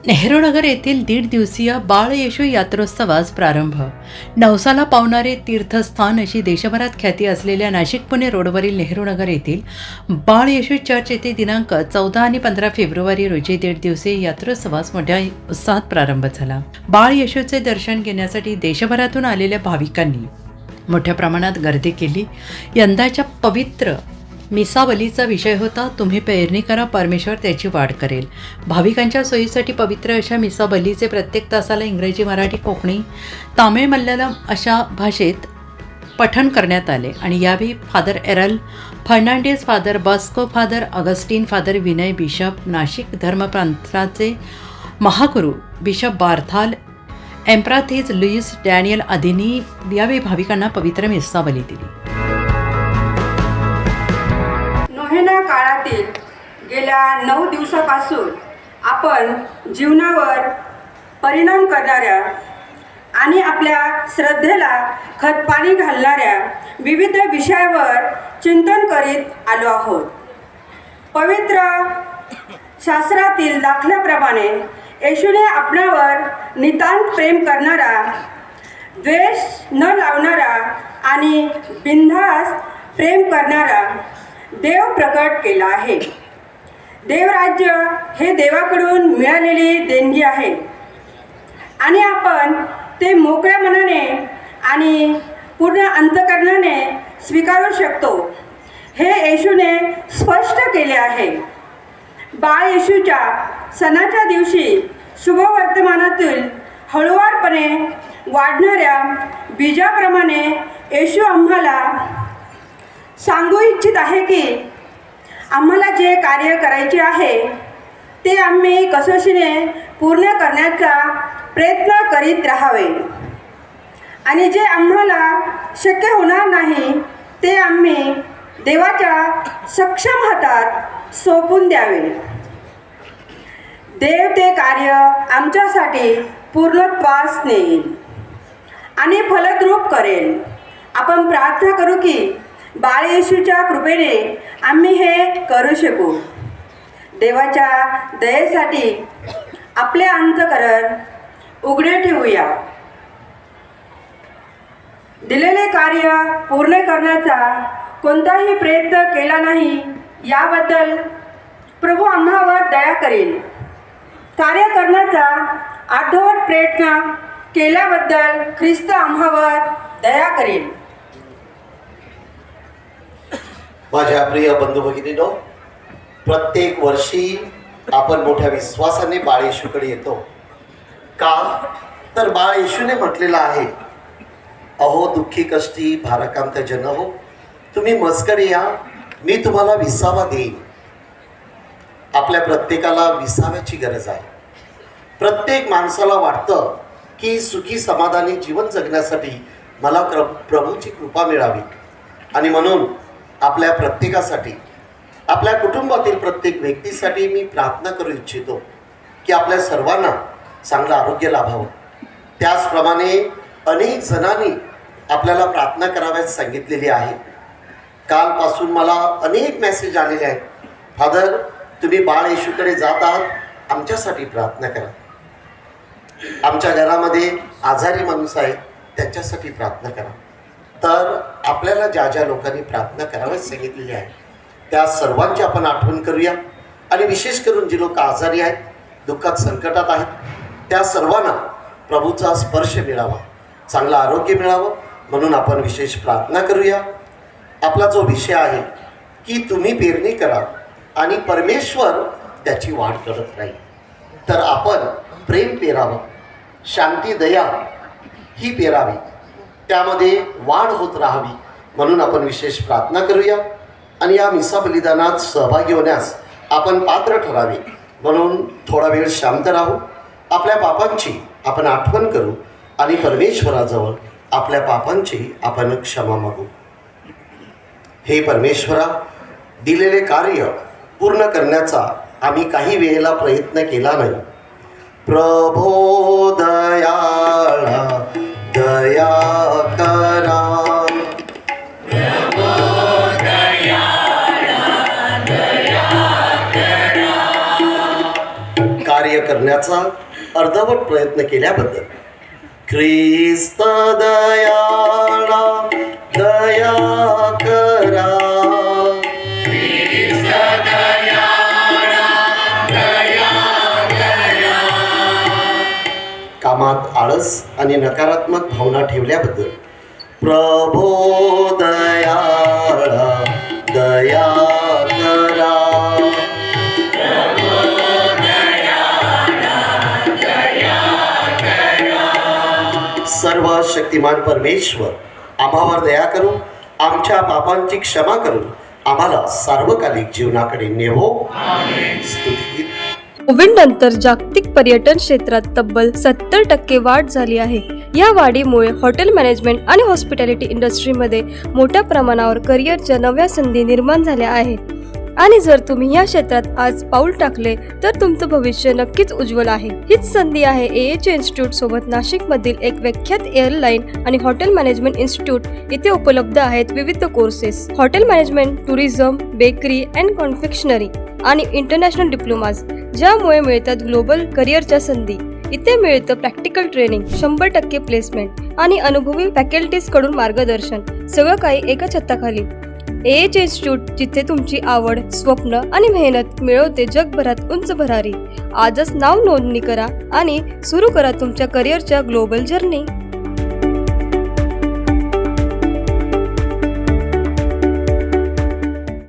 नेहरूनगर येथील 1.5 दिवसीय बाळ येशू यात्रोत्सवास प्रारंभ. नवसाला पावणारे तीर्थस्थान अशी देशभरात ख्याती असलेल्या नाशिक पुणे रोडवरील नेहरूनगर येथील बाळ येशू चर्च येथे दिनांक 14 आणि 15 फेब्रुवारी रोजी 1.5 दिवसीय यात्रोत्सवास मोठ्या उत्साहात प्रारंभ झाला. बाळ येशूचे दर्शन घेण्यासाठी देशभरातून आलेल्या भाविकांनी मोठ्या प्रमाणात गर्दी केली. यंदाच्या पवित्र मिसावलीचा विषय होता, तुम्ही पेरणी करा, परमेश्वर त्याची वाढ करेल. भाविकांच्या सोयीसाठी पवित्र अशा मिसावलीचे प्रत्येक तासाला इंग्रजी, मराठी, कोकणी, तामिळ, मल्याळम अशा भाषेत पठण करण्यात आले. आणि यावेळी father Errol Fernandes, father Bosco, father Augustine, father Vinay, bishop Nashik धर्मप्रांताचे महागुरू बिशप बार्थाल, एम्प्राथीज लुईस डॅनियल आदींनी यावेळी भाविकांना पवित्र मिसावली दिली. नोहेना काळातील गेल्या 9 दिवसापासून आपण जीवनावर परिणाम करणाऱ्या आणि आपल्या श्रद्धेला खतपाणी घालणाऱ्या विविध विषयावर चिंतन करीत आलो आहोत. पवित्र शास्त्रातील दाखल्याप्रमाणे येशूने आपणावर नितांत प्रेम करणारा, द्वेष न लावणारा आणि बिनधास्त प्रेम करणारा देव प्रकट केला आहे. देवराज्य हे देवाकडून मिळालेली देणगी आहे आणि आपण ते मोकळ्या मनाने आणि पूर्ण अंतःकरणाने स्वीकारू शकतो, हे येशूने स्पष्ट केले आहे. बाळ येशूच्या सणाच्या दिवशी शुभवर्तमानातील हळुवारपणे वाढणाऱ्या बीजाप्रमाणे येशू आम्हाला सांगू इच्छित आहे की आम्हाला जे कार्य करायचे आहे ते आम्ही कसोशीने पूर्ण करण्याचा प्रयत्न करीत राहावे आणि जे आम्हाला शक्य होणार नाही ते आम्ही देवाच्या सक्षम हातात सोपून द्यावे. देव ते कार्य आमच्यासाठी पूर्णत्वास नेईल आणि फलद्रूप करेल. आपण प्रार्थना करू की बाळ येशूच्या कृपेने आम्ही हे करू शकू. देवाच्या दयेसाठी आपले अंतःकरण उघडे ठेवूया. दिलेले कार्य पूर्ण करण्याचा कोणताही प्रयत्न केला नाही याबद्दल प्रभू आम्हावर दया करेल. कार्य करण्याचा अर्धवट प्रयत्न केल्याबद्दल ख्रिस्त आम्हावर दया करेल. माझ्या प्रिय बंधू भगिनींनो, प्रत्येक वर्षी आपण मोठ्या विश्वासाने बाळ येशूकडे येतो. का तर बाळ येशूने म्हटलेलं आहे, अहो दुःखी कष्टी भाराक्रांत जन हो, तुम्ही माझ्याकडे या, मी तुम्हाला विसावा देईन. आपल्या प्रत्येकाला विसाव्याची गरज आहे. प्रत्येक माणसाला वाटतं की सुखी समाधानी जीवन जगण्यासाठी मला प्रभूची कृपा मिळावी आणि म्हणून आपल्या प्रत्येकासाठी, आपल्या कुटुंबातील प्रत्येक व्यक्तीसाठी मी प्रार्थना करू इच्छितो की आपल्या सर्वांना चांगलं आरोग्य लाभावं. त्याचप्रमाणे अनेक जणांनी आपल्याला प्रार्थना कराव्यास सांगितलेली आहे. कालपासून मला अनेक मेसेज आलेले आहेत, फादर तुम्ही बाळ येशूकडे जात आहात, आमच्यासाठी प्रार्थना करा. आमच्या घरामध्ये आजारी माणूस आहे, त्याच्यासाठी प्रार्थना करा. तर आपल्याला ज्या ज्या लोकांनी प्रार्थना कराव्यास सांगितलेली आहे त्या सर्वांची आपण आठवण करूया. आणि विशेष करून जी लोक आजारी आहेत, दुःखात, संकटात आहेत, त्या सर्वांना प्रभूचा स्पर्श मिळावा, चांगलं आरोग्य मिळावं म्हणून आपण विशेष प्रार्थना करूया. आपला जो विषय आहे की तुम्ही पेरणी करा आणि परमेश्वर त्याची वाढ करत राहील. तर आपण प्रेम पेरावं, शांती, दया ही पेरावी, त्यामध्ये वाढ होत राहावी म्हणून आपण विशेष प्रार्थना करूया. आणि या मिसा बलिदानात सहभागी होण्यास आपण पात्र ठरावे म्हणून थोडा वेळ शांत राहू, आपल्या पापांची आपण आठवण करू आणि परमेश्वराजवळ आपल्या पापांची आपण क्षमा मागू. हे परमेश्वरा, दिलेले कार्य पूर्ण करण्याचा आम्ही काही वेळेला प्रयत्न केला नाही. प्रभो दयाळा दया करा, कार्य करण्याचा अर्धवट प्रयत्न केल्याबद्दल ख्रिस्त दयाळा दया करा. कामात आळस आणि नकारात्मक भावना ठेवल्याबद्दल प्रभो दयाळा दया करा. सर्व शक्तिमान परमेश्वर आम्हावर दया करून आमच्या पापांची क्षमा करून आम्हाला सार्वकालिक जीवनाकडे नेवो. स्तुती. कोविड नंतर जागतिक पर्यटन क्षेत्रात तब्बल 70% वाढ झाली आहे. या वाढीमुळे हॉटेल मॅनेजमेंट आणि हॉस्पिटॅलिटी इंडस्ट्रीमध्ये मोठ्या प्रमाणावर करिअरच्या नव्या संधी निर्माण झाल्या आहेत. आणि जर तुम्ही या क्षेत्रात आज पाऊल टाकले तर तुमचं भविष्य नक्कीच उज्ज्वल आहे. हीच संधी आहे AH इन्स्टिट्यूट सोबत. नाशिकमधील एक विख्यात एअरलाईन आणि हॉटेल मॅनेजमेंट इन्स्टिट्यूट इथे उपलब्ध आहेत. विविध courses, hotel management, tourism, bakery and confectionery आणि इंटरनॅशनल डिप्लोमाज, ज्यामुळे मिळतात ग्लोबल करिअरच्या संधी. इथे मिळतं प्रॅक्टिकल ट्रेनिंग, 100% प्लेसमेंट आणि अनुभवी फॅकल्टीज कडून मार्गदर्शन. सगळं काही एका छताखाली. AH इन्स्टिट्यूट, जिथे तुमची आवड, स्वप्न आणि मेहनत मिळवते जगभरात उंच भरारी. आजच नाव नोंदणी करा आणि सुरू करा तुमच्या करिअरच्या ग्लोबल जर्नी.